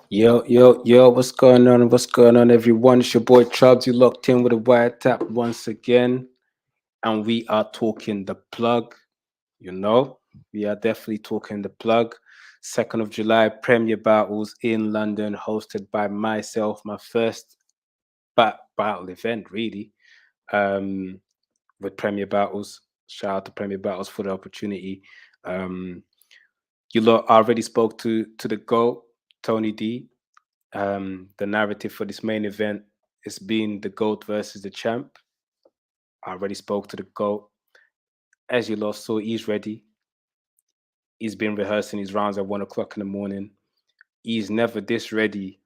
Yo, what's going on? What's going on, everyone? It's your boy Chubbs. You locked in with a wiretap once again, and we are talking the plug. You know, we are definitely talking the plug. 2nd of July, Premier Battles in London, hosted by myself, my first battle event, really, um, with Premier Battles. Shout out to Premier Battles for the opportunity. Um, you lot already spoke to the GOAT, Tony D. The narrative for this main event is being the GOAT versus the champ. I already spoke to the GOAT. As you lost, so he's ready. He's been rehearsing his rounds at 1 o'clock in the morning. He's never this ready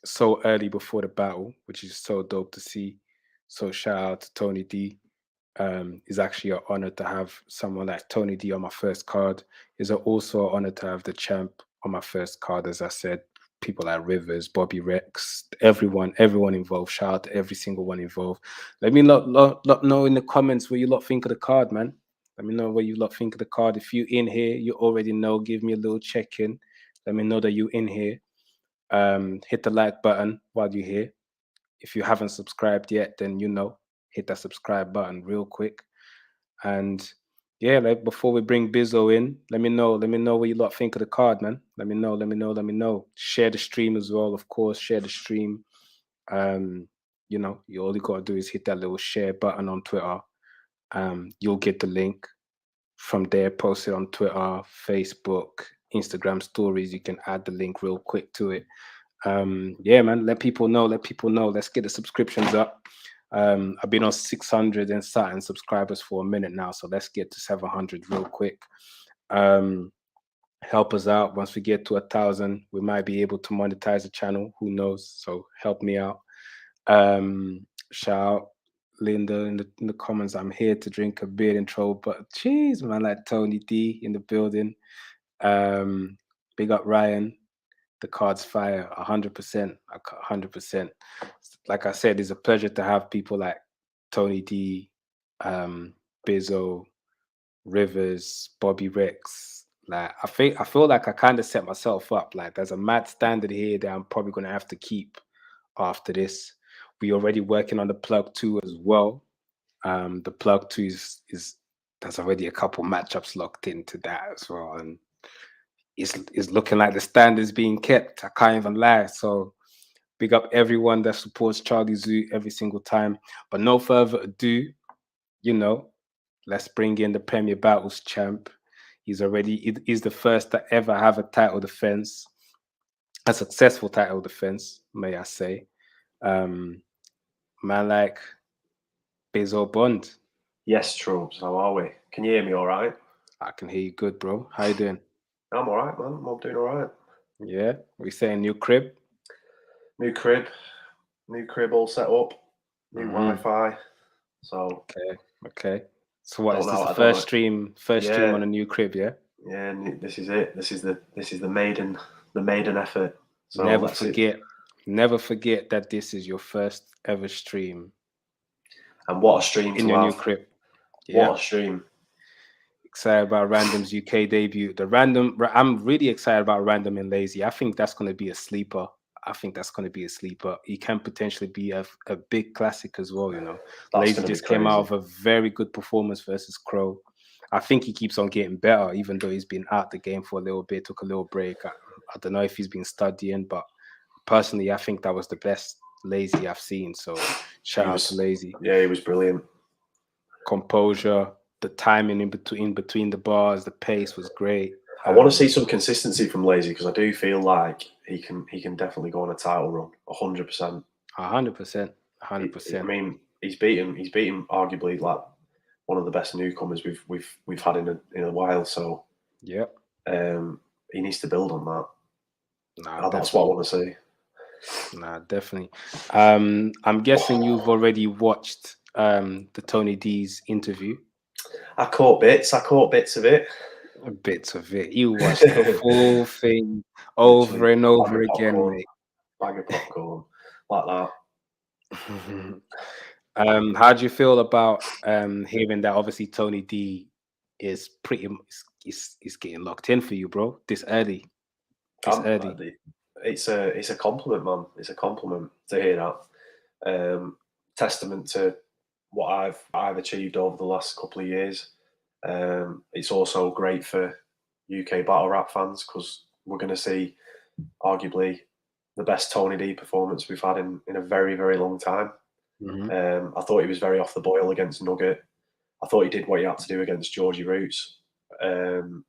so early before the battle, which is so dope to see. So shout out to Tony D. It's actually an honor to have someone like Tony D on my first card. It's also an honor to have the champ on my first card, as I said. People like Rivers, Bobby Rex, everyone involved. Shout out to every single one involved. Let me lot know in the comments what you lot think of the card, man. Let me know what you lot think of the card. If you in here, you already know. Give me a little check in. Let me know that you in here. Hit the like button while you're here. If you haven't subscribed yet, then hit that subscribe button real quick. And yeah, like before we bring Bizzo in, let me know what you lot think of the card, man. Let me know. Share the stream as well, of course. Share the stream. You all you gotta do is hit that little share button on Twitter. You'll get the link from there, post it on Twitter, Facebook, Instagram stories. You can add the link real quick to it. Yeah, man, let people know. Let's get the subscriptions up. I've been on 600 and something subscribers for a minute now, so let's get to 700 real quick. Help us out. Once we get to 1,000, we might be able to monetize the channel. Who knows? So help me out. Shout out Linda in the comments. I'm here to drink a beer intro, but jeez, man, like Tony D in the building. Big up Ryan. The card's fire, 100%, 100%. Like I said, it's a pleasure to have people like Tony D, Bizzo, Rivers, Bobby Rex. Like I feel like I kind of set myself up. Like there's a mad standard here that I'm probably gonna have to keep after this. We already working on the plug two as well. The plug two is there's already a couple matchups locked into that as well, and it's looking like the standards being kept. I can't even lie. So big up everyone that supports Charlie Zoo every single time. But no further ado, you know, let's bring in the Premier Battles champ. He's the first to ever have a title defense, a successful title defense, may I say. Um, Man like Bizzo Bond. Yes, Trubs, how are we? Can you hear me all right? I can hear you good, bro. How you doing? I'm all right, man. I'm doing all right. Yeah, we saying new crib. New crib, new crib all set up, new Mm-hmm. Wi-Fi. So Okay, okay. So what don't is this? know. The I don't first know. stream? First stream Yeah, on a new crib, yeah. yeah. This is it. This is the maiden effort. So Never let's see. forget, never forget that this is your first ever stream And what a stream in to your new have. crib. What Yeah, a stream. excited about Random's UK debut. I'm really excited about Random and Lazy. I think that's going to be a sleeper. I think that's going to be a sleeper. He can potentially be a big classic as well. That's Lazy going to be just came out crazy. of a very good performance versus Crow. I think he keeps on getting better, even though he's been out the game for a little bit, took a little break. I don't know if he's been studying, but personally, I think that was the best Lazy I've seen. So shout He out to was, Lazy. yeah, he was brilliant. Composure, the timing in between the bars, the pace was great. I want to see some consistency from Lazy because I do feel like he can definitely go on a title run, 100%. 100%, I 100%. mean, he's beaten arguably like one of the best newcomers we've had in a while. So Yep. he needs to build on that. Nah, That's what I definitely. want to see. Nah, definitely. I'm guessing you've already watched the Tony D's interview. I caught bits. I caught bits of it. Bits of it. You watched the full thing Literally, over and bag over of again, popcorn, mate. bag of popcorn, like that. How do you feel about hearing that obviously Tony D is pretty is getting locked in for you, bro, this early? It's early. It's a compliment, man. It's a compliment to hear that. Testament to what I've achieved over the last couple of years. It's also great for UK battle rap fans because we're going to see arguably the best Tony D performance we've had in a very, very long time. I thought he was very off the boil against Nugget. I thought he did what he had to do against Georgie Roots. But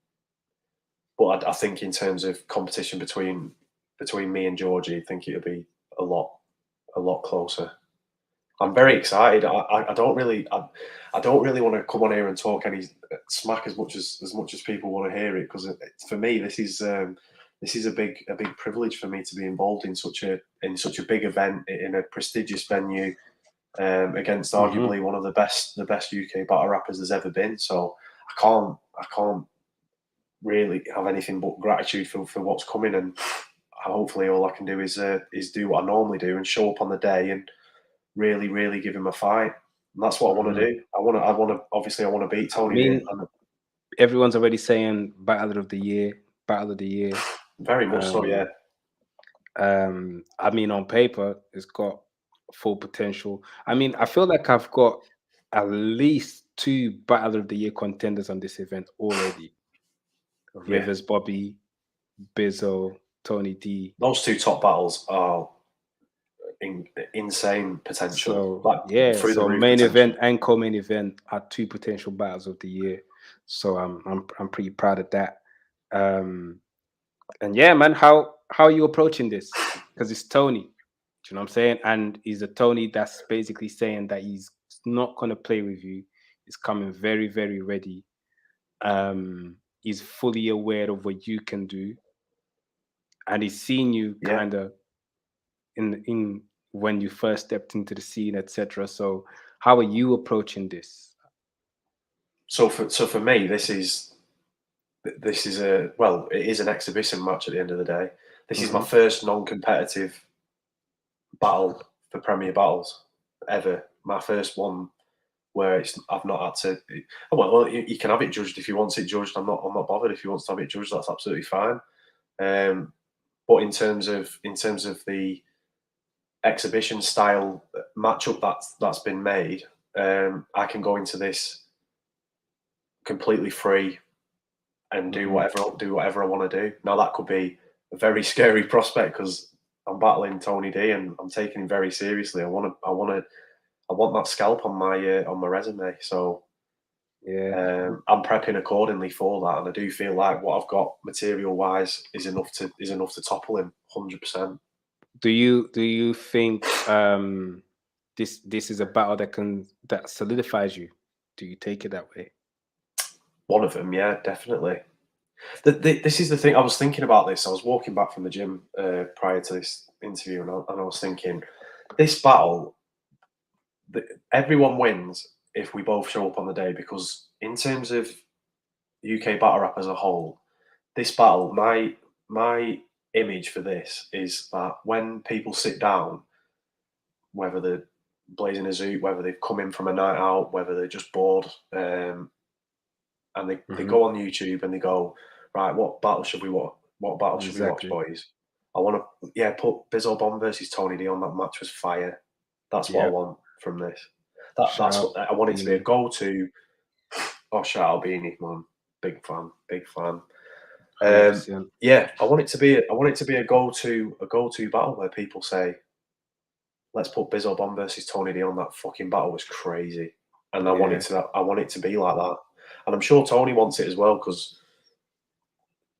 I think in terms of competition between me and Georgie, I think it would be a lot closer. I'm very excited. I don't really want to come on here and talk any smack as much as people want to hear it because for me this is a big privilege for me to be involved in such a big event in a prestigious venue against arguably one of the best UK battle rappers there's ever been. So I can't really have anything but gratitude for what's coming, and hopefully all I can do is do what I normally do and show up on the day and really give him a fight. And that's what I want to do. I want to obviously I want to beat Tony. Everyone's already saying battle of the year. Very much so, yeah. I mean, on paper, it's got full potential. I mean, I feel like I've got at least 2 battle of the year contenders on this event already. Rivers, Bobby, Bizzo, Tony D. Those 2 top battles are insane potential. So, so main event and co-main event are 2 potential battles of the year. So I'm pretty proud of that. And yeah, man, how are you approaching this? Because it's Tony. Do you know what I'm saying? And he's a Tony that's basically saying that he's not gonna play with you. He's coming very, very ready. He's fully aware of what you can do, and he's seen you kind of in when you first stepped into the scene, etc. So, how are you approaching this? So for me, this is it is an exhibition match at the end of the day. This is my first non-competitive battle for Premier Battles ever. My first one where I've not had to. Well, you can have it judged if you want it judged. I'm not bothered if you want to have it judged. That's absolutely fine. But in terms of the exhibition style matchup that's been made, I can go into this completely free and do whatever I want to do. Now that could be a very scary prospect because I'm battling Tony D and I'm taking him very seriously. I want that scalp on my resume. So I'm prepping accordingly for that, and I do feel like what I've got material wise is enough to topple him 100%. Do you think this is a battle that solidifies you? Do you take it that way? One of them, yeah, definitely. This is the thing. I was thinking about this. I was walking back from the gym prior to this interview, and I was thinking, this battle, everyone wins if we both show up on the day, because in terms of UK battle rap as a whole, this battle, my image for this is that when people sit down, whether they're blazing a zoot, whether they've come in from a night out, whether they're just bored, and they go on YouTube and they go, right, what battle should we watch? What battle should we watch, boys? I want to, put Bizzo Bond versus Tony D on. That match was fire. That's what I want from this. That's what I want it to be, a go-to. Oh, shout out Beanie, man. Big fan. I want it to be a go-to battle where people say, let's put Bizzo Bond versus Tony D on. That fucking battle was crazy. And I want it to be like that. And I'm sure Tony wants it as well, because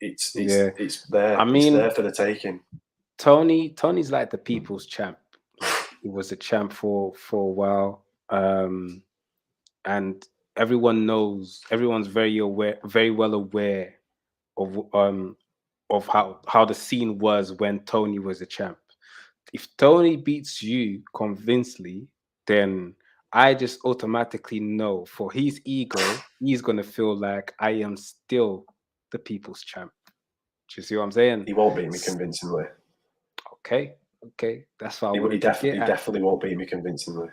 it's there. I mean, it's there for the taking. Tony's like the people's champ. He was a champ for a while, and everyone's very well aware of how the scene was when Tony was a champ. If Tony beats you convincingly, then I just automatically know for his ego, he's gonna feel like I am still the people's champ. Do you see what I'm saying? He won't beat me convincingly. Okay, that's why he definitely won't beat me convincingly.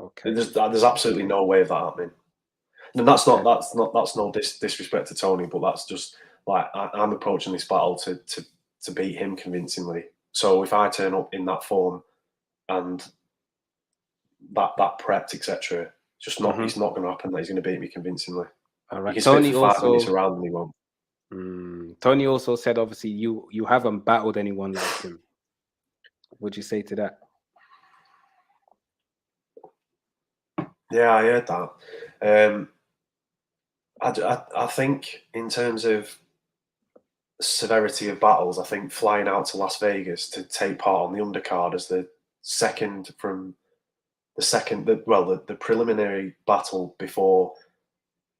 Okay, there's absolutely no way of that happening. And that's no disrespect to Tony, but that's just like I'm approaching this battle to to beat him convincingly. So if I turn up in that form and that prepped, etc., it's not going to happen that he's going to beat me convincingly. All You right. can spit for 5 minutes around and he won't. Tony also said, obviously, you haven't battled anyone like him. What'd you say to that? Yeah, I heard that. I think in terms of severity of battles, I think flying out to Las Vegas to take part on the undercard as the preliminary battle before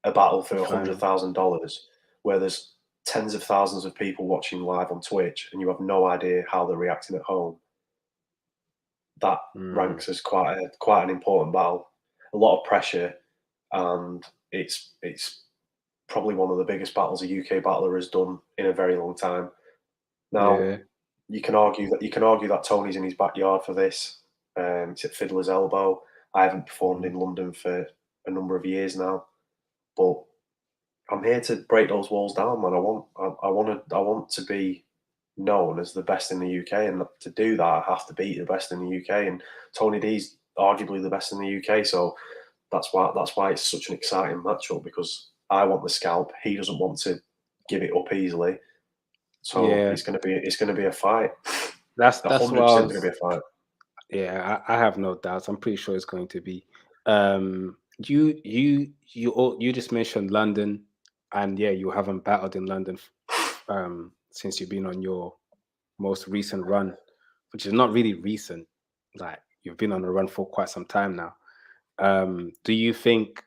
a battle for $100,000, where there's tens of thousands of people watching live on Twitch, and you have no idea how they're reacting at home. That ranks as quite an important battle. A lot of pressure, and it's probably one of the biggest battles a UK battler has done in a very long time. Now, you can argue that Tony's in his backyard for this. It's at Fiddler's Elbow. I haven't performed in London for a number of years now, but I'm here to break those walls down, man. I want to be known as the best in the UK, and to do that, I have to beat the best in the UK. And Tony D's arguably the best in the UK, so that's why it's such an exciting matchup, because I want the scalp. He doesn't want to give it up easily. So it's gonna be a fight. That's 100% what I was, gonna be a fight. Yeah, I have no doubts. I'm pretty sure it's going to be. You just mentioned London, and yeah, you haven't battled in London since you've been on your most recent run, which is not really recent. Like, you've been on a run for quite some time now. Do you think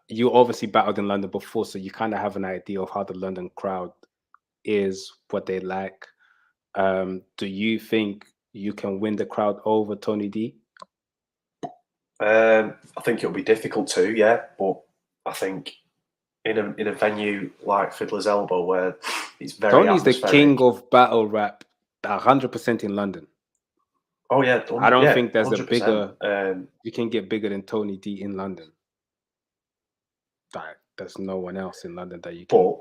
you obviously battled in London before, so you kind of have an idea of how the London crowd is, what they like. Do you think you can win the crowd over Tony D? I think it'll be difficult to, yeah, but I think in a venue like Fiddler's Elbow, where it's very Tony's the atmospheric. king of battle rap, 100% in London. Oh yeah, I don't think there's a 100%. bigger. You can get bigger than Tony D in London. Like, there's no one else in London that you can.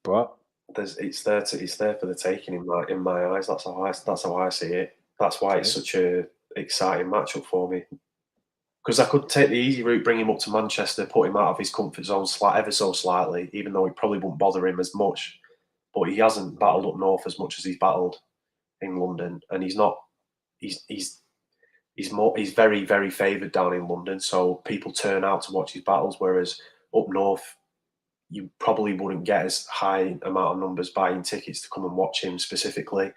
But it's there for the taking in my eyes. That's how I see it. That's why it's such a exciting matchup for me. Because I could take the easy route, bring him up to Manchester, put him out of his comfort zone ever so slightly, even though it probably wouldn't bother him as much. But he hasn't battled up north as much as he's battled in London, and he's not. He's very, very favoured down in London, so people turn out to watch his battles. Whereas up north, you probably wouldn't get as high amount of numbers buying tickets to come and watch him specifically,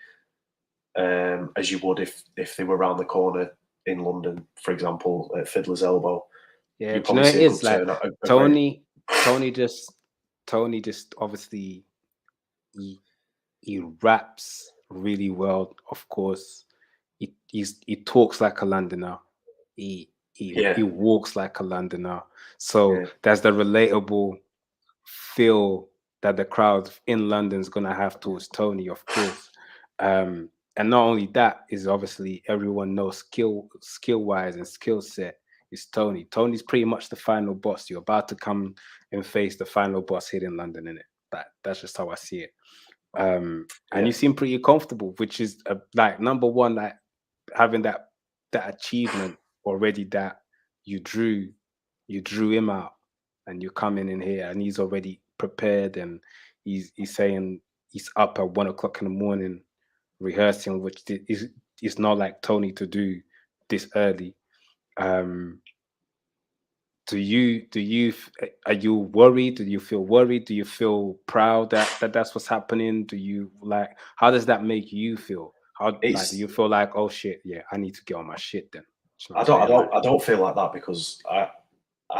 as you would if they were around the corner in London, for example, at Fiddler's Elbow. yeah, You do you know probably it see a is good like turnout. Tony just obviously he raps really well. Of course, he talks like a Londoner. He walks like a Londoner. So there's the relatable feel that the crowd in London's gonna have towards Tony, of course. And not only that, is obviously everyone knows skill wise and skill set is Tony. Tony's pretty much the final boss. You're about to come and face the final boss here in London, innit? That's just how I see it. And you seem pretty comfortable, which is like number one, like having that achievement already, that you drew him out, and you come in here and he's already prepared, and he's saying he's up at 1 o'clock in the morning rehearsing, which is not like Tony to do this early. Are you worried? Do you feel worried? Do you feel proud that that's what's happening? Do you like, how does that make you feel? How, like, do you feel like, oh shit, yeah, I need to get on my shit then? You know I don't feel like that, because I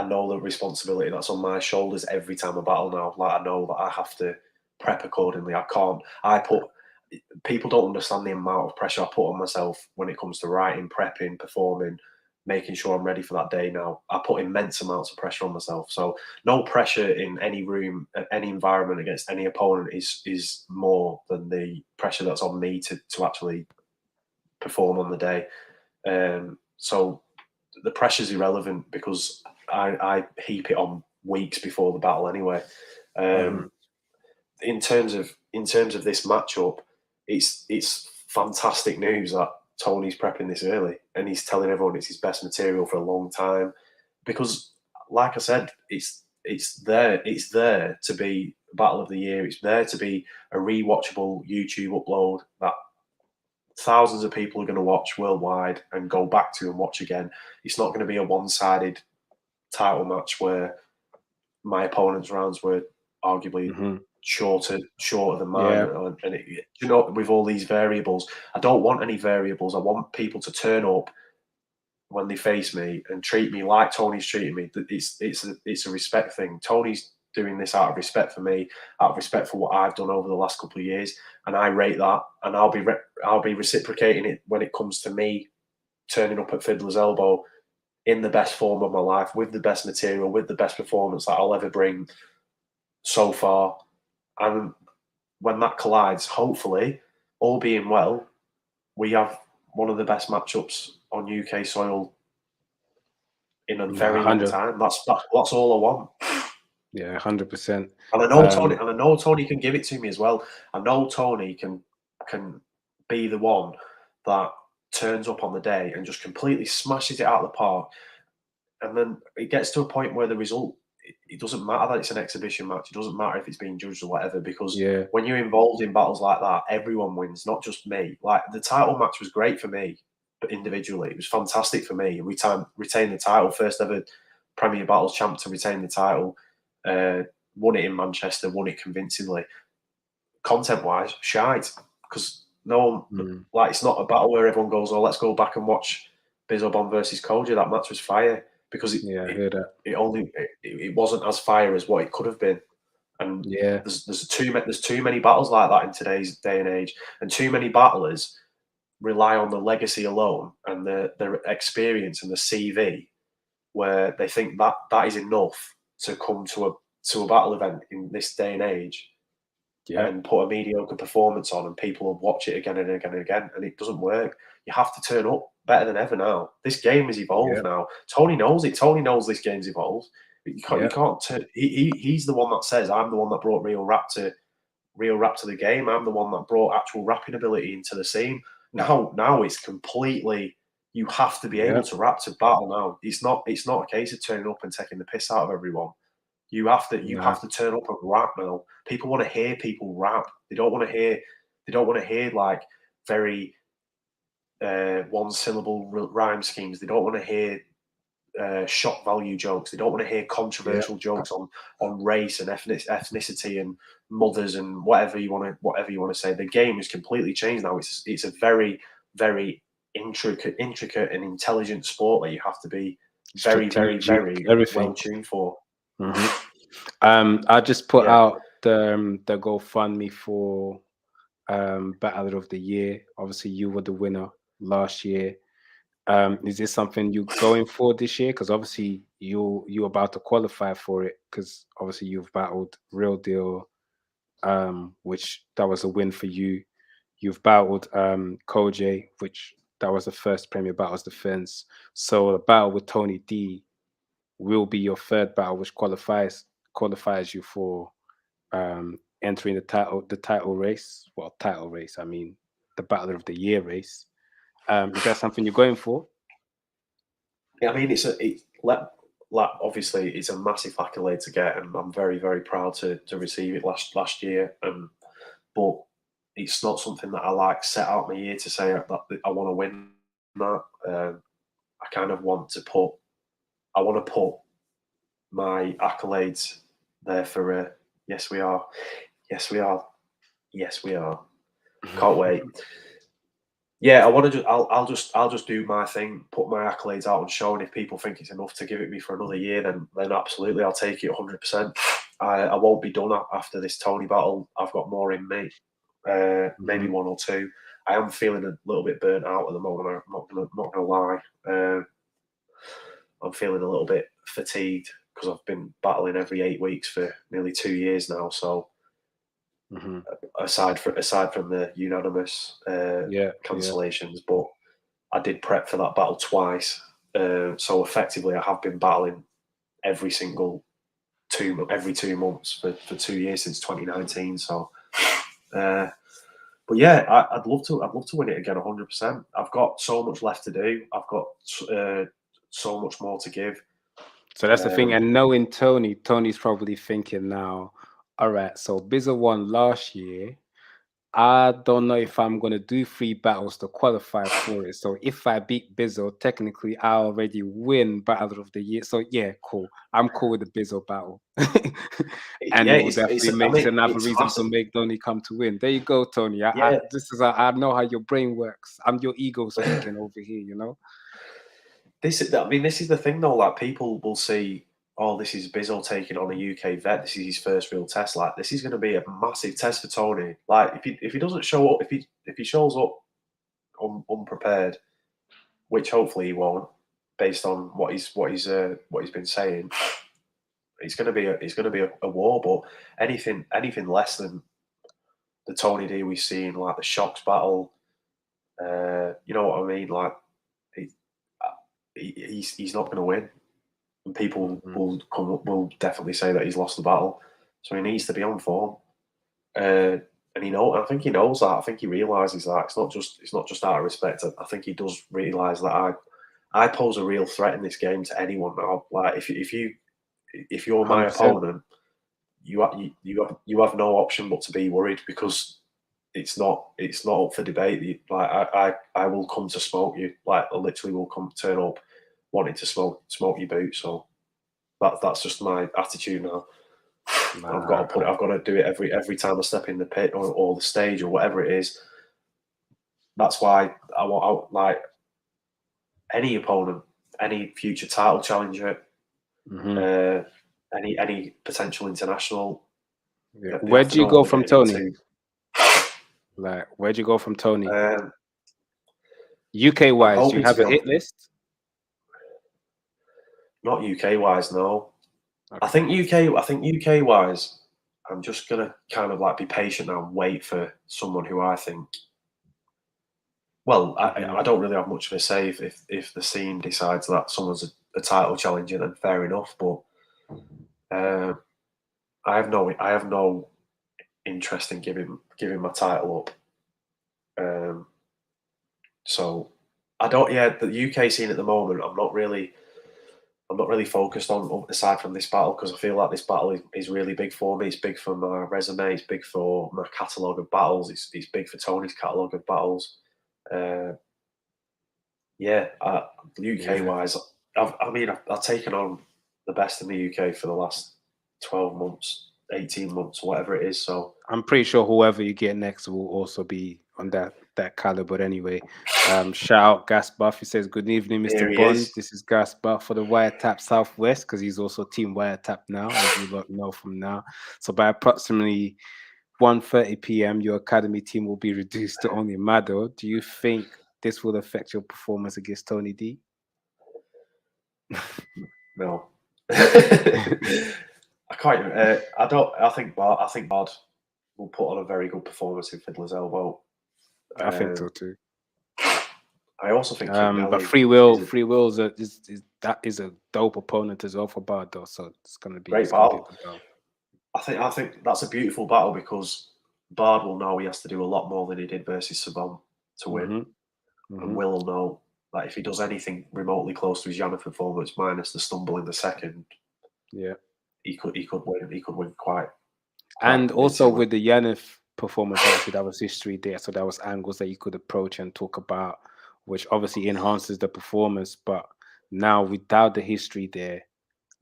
know the responsibility that's on my shoulders every time I battle now. Like, I know that I have to prep accordingly. People don't understand the amount of pressure I put on myself when it comes to writing, prepping, performing, making sure I'm ready for that day now. I put immense amounts of pressure on myself. So no pressure in any room, any environment against any opponent is more than the pressure that's on me to actually perform on the day. So the pressure's irrelevant, because I heap it on weeks before the battle anyway. In terms of this matchup, it's fantastic news that Tony's prepping this early and he's telling everyone it's his best material for a long time, because, like I said, it's there to be Battle of the Year. It's there to be a rewatchable YouTube upload that thousands of people are going to watch worldwide and go back to and watch again. It's not going to be a one-sided title match where my opponent's rounds were arguably shorter than mine. Yeah. And you know, with all these variables, I don't want any variables. I want people to turn up when they face me and treat me like Tony's treating me. It's a respect thing. Tony's doing this out of respect for me, out of respect for what I've done over the last couple of years, and I rate that. And I'll be reciprocating it when it comes to me turning up at Fiddler's Elbow in the best form of my life, with the best material, with the best performance that I'll ever bring so far. And when that collides, hopefully, all being well, we have one of the best matchups on UK soil in a very long 100. time. That's all I want. Yeah, 100%. And I know Tony can give it to me as well. I know Tony can be the one that turns up on the day and just completely smashes it out of the park. And then it gets to a point where the result, it doesn't matter that it's an exhibition match. It doesn't matter if it's being judged or whatever, because when you're involved in battles like that, everyone wins, not just me. Like, the title match was great for me, but individually, it was fantastic for me. We retained the title, first ever Premier Battles champ to retain the title. Won it in Manchester, won it convincingly. Content-wise, shite, because no one, like, it's not a battle where everyone goes, "Oh, let's go back and watch Bizzo Bond versus Koji." That match was fire, because I hear that. It wasn't as fire as what it could have been. And Yeah. there's too many battles like that in today's day and age, and too many battlers rely on the legacy alone and their experience and the CV, where they think that is enough to come to a battle event in this day and age and put a mediocre performance on, and people will watch it again and again and again, and it doesn't work. You have to turn up better than ever now. This game has evolved now. Tony knows it. Tony knows this game's evolved. You can't turn. He's the one that says, "I'm the one that brought real rap to the game. I'm the one that brought actual rapping ability into the scene." Now it's completely. You have to be able to rap to battle now. It's not a case of turning up and taking the piss out of everyone. You have to turn up and rap now. People want to hear people rap. They don't want to hear like very one syllable rhyme schemes. They don't want to hear shock value jokes. They don't want to hear controversial jokes on race and ethnicity and mothers and whatever you want to say. The game has completely changed now. It's a very, very intricate and intelligent sport that you have to be very, very, very well tuned for. I just put out the GoFundMe for Battle of the Year. Obviously, you were the winner last year. Is this something you're going for this year? Because obviously you're about to qualify for it, because obviously you've battled Real Deal, which that was a win for you. You've battled Koj, which that was the first Premier Battles defense. So a battle with Tony D will be your third battle, which qualifies you for entering the title race. Well, title race, I mean the Battle of the Year race. Is that something you're going for? I mean, obviously it's a massive accolade to get, and I'm very, very proud to receive it last year. But it's not something that I set out my year to say that I want to win that. I kind of want to put my accolades there for yes we are, yes we are, yes we are. Can't wait. Yeah, I want to. I'll just do my thing, put my accolades out on show, and if people think it's enough to give it me for another year, then absolutely, I'll take it 100%. I won't be done after this Tony battle. I've got more in me, maybe one or two. I am feeling a little bit burnt out at the moment. I'm not gonna lie. I'm feeling a little bit fatigued because I've been battling every 8 weeks for nearly 2 years now. So. Aside from the unanimous cancellations, but I did prep for that battle twice. So effectively, I have been battling every single every 2 months for 2 years since 2019. So, but yeah, I'd love to win it again 100%. I've got so much left to do. I've got so much more to give. So that's the thing. And knowing Tony's probably thinking now, all right, so Bizzo won last year. I don't know if I'm going to do 3 battles to qualify for it. So if I beat Bizzo, technically I already win Battle of the Year. So yeah, cool. I'm cool with the Bizzo battle. And Yeah, it will definitely I make mean, another it's reason to massive. make Tony come to win. There you go, Tony. Yeah, I know how your brain works. I'm your ego speaking over here, you know? this is the thing though. Like people will see, oh, this is Bizzo taking on a UK vet. This is his first real test. Like this is going to be a massive test for Tony. Like if he doesn't show up, if he shows up unprepared, which hopefully he won't, based on what he's been saying, it's going to be a war. But anything less than the Tony D we've seen, like the Shocks battle, you know what I mean? Like he's not going to win. And people will definitely say that he's lost the battle. So he needs to be on form. And I think he knows that. I think he realizes that it's not just out of respect. I think he does realize that I pose a real threat in this game to anyone now. Like if you're my 100%. opponent, you have no option but to be worried, because it's not up for debate. Like I will come to smoke you. Like I literally will turn up wanting to smoke your boot. So that's just my attitude now. I've got to I've got to do it every time I step in the pit or the stage or whatever it is. That's why I want like any opponent, any future title challenger, any potential international. Yeah. They have Where'd to you know what go they're from getting Tony? into. Like, where'd you go from Tony? Um, UK I'm wise, do you hoping to have be a hit on, list? not UK wise, no. Okay. I think UK wise, I'm just gonna kind of like be patient now and wait for someone who I think. Well, I don't really have much of a say if the scene decides that someone's a title challenger, then fair enough. But I have no interest in giving my title up. So I don't. Yeah, the UK scene at the moment, I'm not really focused on aside from this battle, because I feel like this battle is really big for me. It's big for my resume. It's big for my catalogue of battles. It's big for Tony's catalogue of battles. Yeah, UK wise, I've taken on the best in the UK for the last 12 months, 18 months, whatever it is. So I'm pretty sure whoever you get next will also be on that caliber anyway. Shout out Gas Buff. He says, "Good evening, here Mr. he Bond. is. This is Gas Buff for the Wiretap Southwest, because he's also Team Wiretap now, as you lot know from now. So by approximately 1:30 p.m., your academy team will be reduced to only Mado. Do you think this will affect your performance against Tony D?" No. I can't. I don't. I think Bard will put on a very good performance in Fiddler's Elbow. I think so too. I also think Kick Nelly But Free Will is a dope opponent as well for Bard, though. So it's gonna be great a battle. good battle. I think that's a beautiful battle, because Bard will know he has to do a lot more than he did versus Savon to win, and Will know that if he does anything remotely close to his Yannick performance, minus the stumble in the second, Yeah, he could win. He could win quite and also convincingly. with the Yannick performance, obviously that was history there. So that was angles that you could approach and talk about, which obviously enhances the performance. But now without the history there,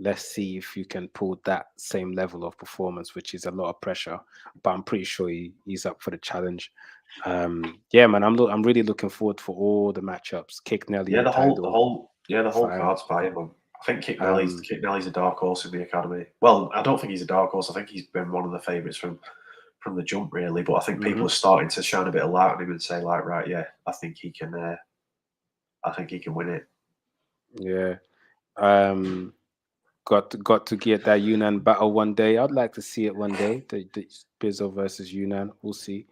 let's see if you can pull that same level of performance, which is a lot of pressure. But I'm pretty sure he's up for the challenge. Yeah, man, I'm really looking forward for all the matchups. Kick Yeah, Nelly the title whole fight. card's viable. I think Kick Nelly's a dark horse in the academy. Well, I don't think he's a dark horse. I think he's been one of the favourites from the jump, really. But I think people are starting to shine a bit of light on him and say, like, right, yeah, I think he can win it. Yeah. Got to get that Yunnan battle one day. I'd like to see it one day. The Bizzo versus Yunnan. We'll see.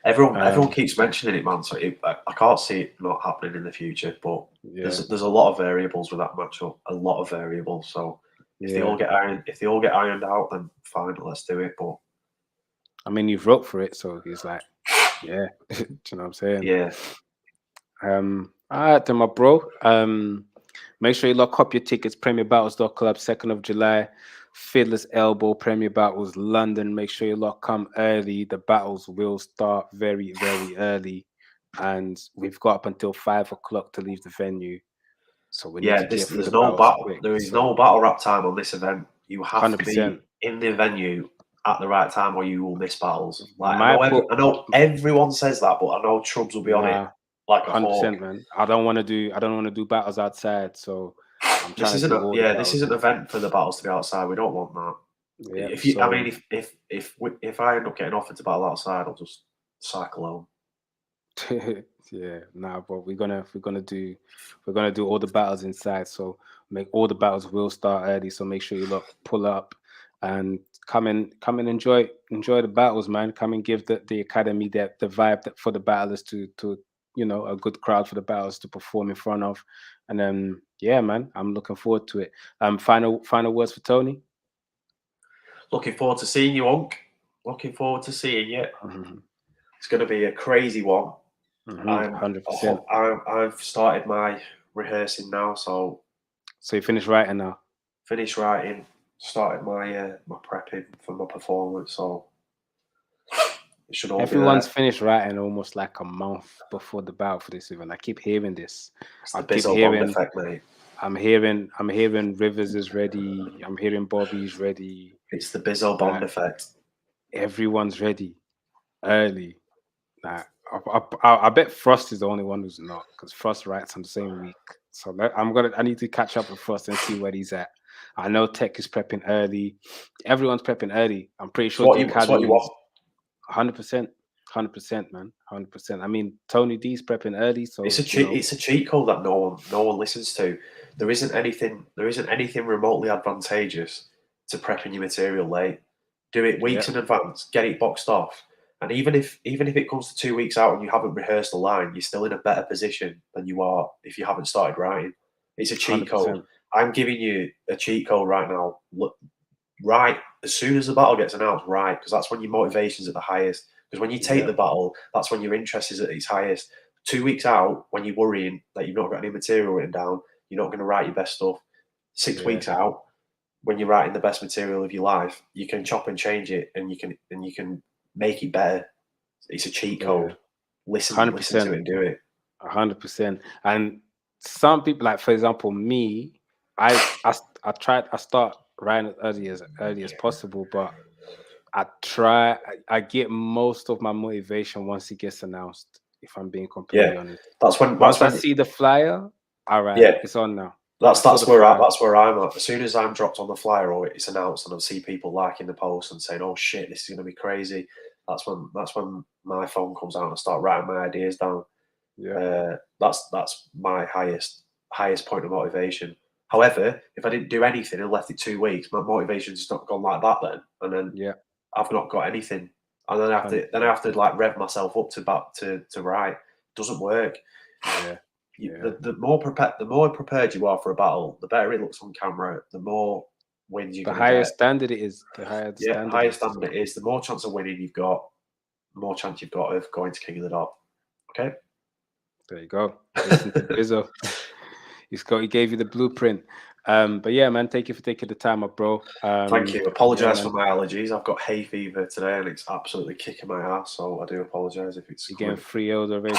Everyone keeps mentioning it, man. So I can't see it not happening in the future. But Yeah. there's a lot of variables with that matchup. A lot of variables. So If they all get ironed out, then fine, let's do it. But I mean, you've wrote for it, so he's like, yeah. Do you know what I'm saying? yeah, All right, then, my bro. Make sure you lock up your tickets. Premierbattles.club, 2nd of July. Fiddlers Elbow, Premier Battles, London. Make sure you come early. The battles will start very, very early, and we've got up until 5 o'clock to leave the venue. So we need yeah. to get through There's the no battles battle. quick. There is So no battle rap time on this event. You have to 100%. be in the venue at the right time, or you will miss battles. Like Might put I know everyone says that, but I know Chubbs will be on it nah, like a hawk. 100%, man. I don't want to do battles outside, so I'm trying to do all the This battles isn't an inside. event for the battles to be outside. We don't want that. Yeah. I So mean, if I end up getting offered to battle outside, I'll just cycle home. yeah, nah, but we're gonna do all the battles inside. So make all the battles will start early. So make sure you pull up and come and enjoy the battles, man. Come and give the academy the vibe that for the battlers to a good crowd for the battles to perform in front of. And then yeah, man, I'm looking forward to it. Final words for Tony. Looking forward to seeing you, Unc. Looking forward to seeing you. Mhm, It's going to be a crazy one. mhm, 100%. I've started my rehearsing now, so So you finished writing now. finished writing, started my prepping for my performance, so it should all be Everyone's there. finished writing almost like a month before the battle for this event. I keep hearing this. It's I the keep Bizzo Bond hearing. effect, mate. I'm hearing Rivers is ready. I'm hearing Bobby's ready. It's the Bizzo Bond Like effect. everyone's ready early. Like I bet Frost is the only one who's not, because Frost writes on the same week. So I need to catch up with Frost and see where he's at. I know Tech is prepping early. Everyone's prepping early. I'm pretty sure the It's what you academies want. 100%, 100%, man, 100%. I mean, Tony D's prepping early, so It's a cheat code that no one listens to. There isn't anything remotely advantageous to prepping your material late. Do it yeah, weeks in advance, get it boxed off. And even if it comes to 2 weeks out and you haven't rehearsed a line, you're still in a better position than you are if you haven't started writing. It's a cheat code. 100%. I'm giving you a cheat code right now. Look, right as soon as the battle gets announced, right, because that's when your motivation's at the highest. Because when you take Yeah, the battle, that's when your interest is at its highest. 2 weeks out, when you're worrying that you've not got any material written down, you're not going to write your best stuff. 6 weeks yeah, out, when you're writing the best material of your life, you can chop and change it, and you can make it better. It's a cheat yeah, code. Listen to it 100%, and do it. 100%. And some people, like for example, me, I start writing as early as possible, but I get most of my motivation once it gets announced. If I'm being Yeah, completely honest, that's once I when see the flyer, all right, yeah, it's on now. I saw the flyer. that's where I'm at. As soon as I'm dropped on the flyer or it's announced and I see people liking the post and saying, "Oh shit, this is going to be crazy," that's when my phone comes out and I start writing my ideas down. Yeah, That's my highest point of motivation. However, if I didn't do anything and left it 2 weeks, my motivation's not gone like that then, and then yeah, I've not got anything, and then I 100%. have to like rev myself up to write. Doesn't work. Yeah, yeah. The more prepared you are for a battle, the better it looks on camera. The more wins you're The going to higher get. standard it is, the higher the Yeah, standard higher is. standard So it is, the more chance of winning you've got, the more chance you've got of going to King of the Dot. Okay. there you go. Listen to Bizzo. He gave you the blueprint. But yeah, man, thank you for taking the time up, bro. Thank you. Yeah, Apologise for man. my allergies. I've got hay fever today, and it's absolutely kicking my ass. So I do apologise if it's You're getting coming. 3-0 already.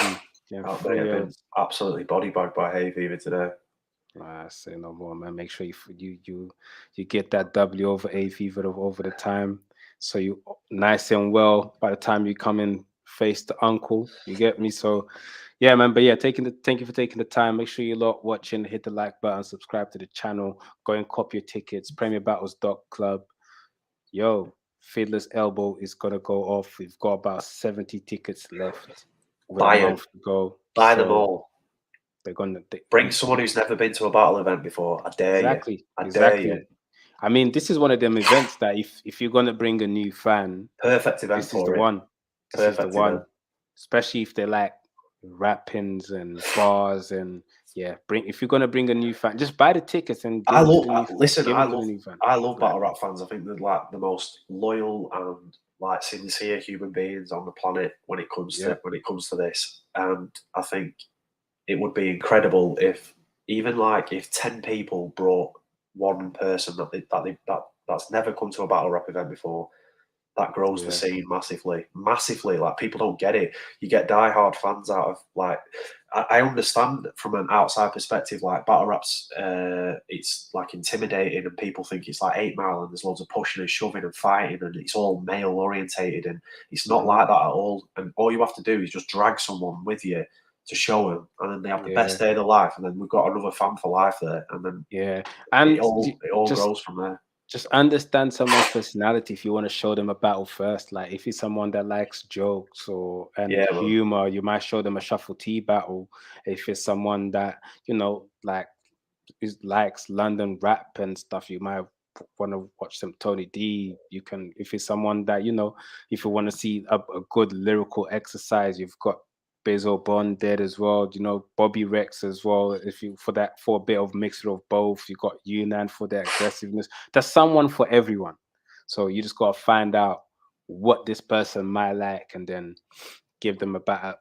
Getting I may have 3-0. been absolutely body bagged by hay fever today. I say no more, man. Make sure you get that W over A fever over the time, so you nice and well by the time you come in face the uncle. You get me? So yeah, man. But yeah, thank you for taking the time. Make sure you lot watching, hit the like button, subscribe to the channel, go and copy your tickets. Premierbattles.club. Yo, Fiddler's Elbow is gonna go off. We've got about 70 tickets left with a Buy them. month to go. Buy them So all. they're gonna Bring someone who's never been to a battle event before. I dare you. exactly, I dare you. exactly. I mean, this is one of them events that if you're gonna bring a new fan, Perfect event this is the for it. one. This is the Perfect event. one. Especially if they like rappings and bars and yeah, if you're gonna bring a new fan, just buy the tickets and give I them to love. the new. Listen, Give them to the new fan. I love Like, battle rap fans. I think they're like the most loyal and like sincere human beings on the planet when it comes yeah, to this. And I think it would be incredible if even like if 10 people brought one person that's never come to a battle rap event before. That grows the yeah, scene massively. Like people don't get it. You get diehard fans out of like. I understand from an outside perspective, like battle raps, it's like intimidating, and people think it's like 8 Mile, and there's loads of pushing and shoving and fighting, and it's all male orientated, and it's not like that at all. And all you have to do is just drag someone with you to show them, and then they have the yeah, best day of their life, and then we've got another fan for life there, and then yeah. it And all just grows from there. understand someone's personality if you want to show them a battle first. Like if it's someone that likes jokes or and Yeah, man. humor, you might show them a shuffle T battle. If it's someone that like likes London rap and stuff, you might want to watch some Tony D. You can, if it's someone that if you want to see a good lyrical exercise, you've got Bizzo Bond there as well. Bobby Rex as well. If you for a bit of mixture of both, you got Yunnan for the aggressiveness. There's someone for everyone. So you just gotta find out what this person might like, and then give them a battle,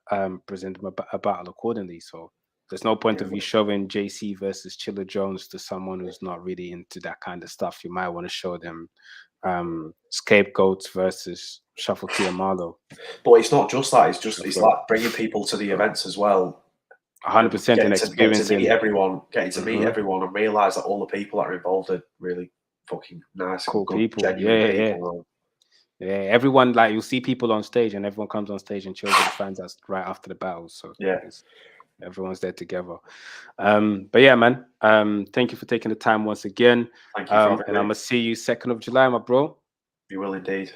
present them a battle accordingly. So there's no point Yeah, of you showing JC versus Chilla Jones to someone who's not really into that kind of stuff. You might want to show them Scapegoats versus Shuffle T and Marlow. but it's not just that. It's So like bringing people to the events as well, and 100% in getting to meet experiencing. everyone, Hmm. and realize that all the people that are involved are really fucking nice and Cool good, people. genuine Yeah, yeah, people. yeah. Everyone, like, you'll see people on stage and everyone comes on stage and chills with the fans that's right after the battle. So Yeah, everyone's there together. But yeah, man. Thank you for taking the time once again. thank you for having And I'm me. gonna see you 2nd of July, my bro. You will indeed.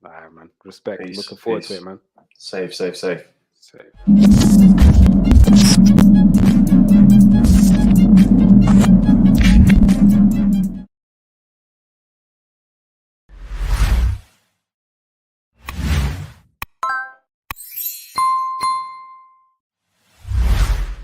All right, man. Respect. I'm looking Peace, forward to it, peace. man. Safe, safe, safe. So